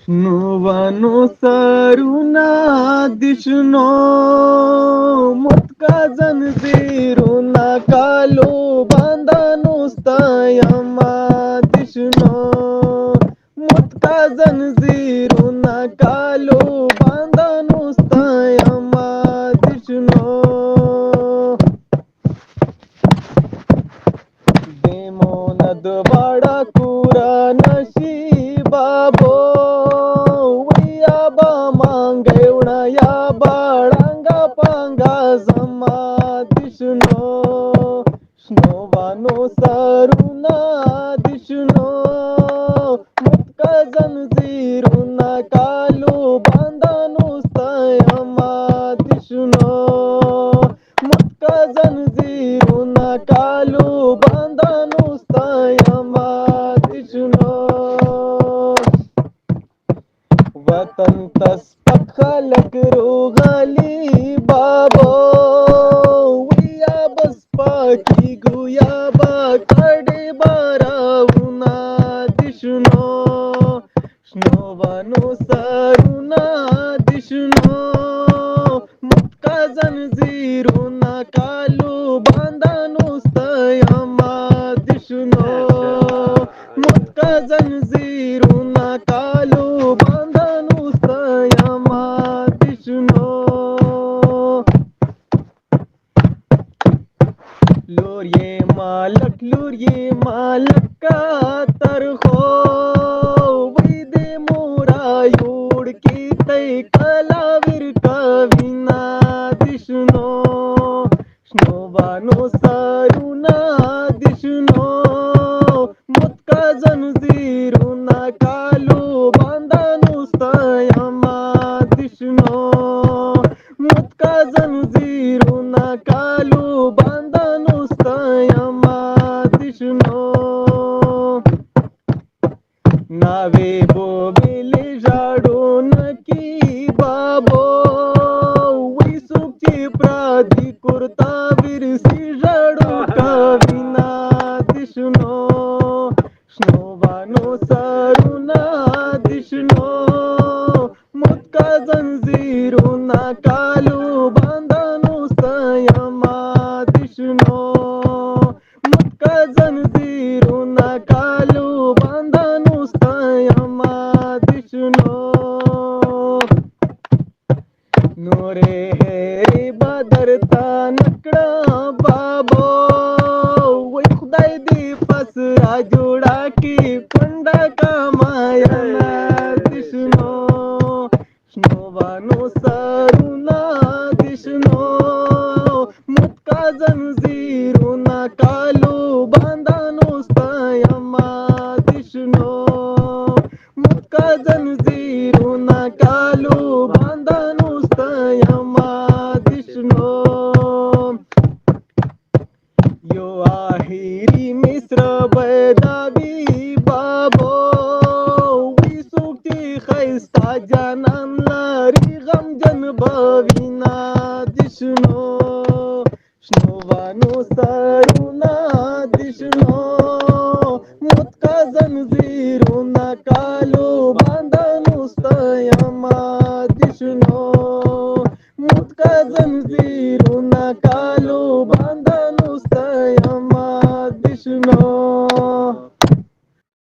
Nuvanu saruna dishno mutka zanziruna kalu bandanu stayama dishno mutka zanziruna kalu bandanu stayama dishno देमोनद बड़ा कुरा नशीबाबो वियाबा मांगे उड़ाया बाळंगा पांगा जमा दिशनो स्नोवानो सारुना दिशनो मुtka जंजीरुना कालू बांधानु स्तयमा दिशनो मुtka जंजीरुना कालू बांधानु स्तयमा दिशनो वतन तस्पक खलक रोगाली बाबो विया बसपा की गुया बा कडे बाराउना दिशनो स्नोवानो सारुना दिशनो मुtka जंजीरुना कालू बांधानु स्तयमा दिशनो मुtka जंजीरुना कालू बांधानु स्तयमा दिशनो लूरिये मालक का तरहो वैदे मोरा योड़ की तय कलावीर कविना दिशनो स्नोवानो सारुना दिशनो मुtka जंजीरुना कालू बांधानु स्तयमा दिशनो मुtka जंजीरुना कालू बांधानु स्तयमा दिशनो नावे बोबेले जाडून की बाबो विसुकी प्राधिकृता विरसी जाडू कविना दिशनो स्नोवानो सारुना दिशनो मुtka जंजीरुना कालू बांधानु स्तयमा दिशनो मुtka जंजीरुना कालू बांधानु स्तयमा दिशनो नोरे हेरी बदरता नकड़ा बाबो वै खुदाई दी पसरा जोड़ा की पंडा का मायना दिशनो स्नोवानो सारुना दिशनो मुtka जंजीरुना कालू बांधानु स्तयमा दिशनो मुtka जंजीरुना कालू बांधानु स्तयमा दिशनो यो आहिरी मिश्र बैदावी बाबो विसुकी खैस्ता जानन लारी गमजन बविना दिशनो स्नोवानो सारुना दिशनो मुtka जंजीरुना कालू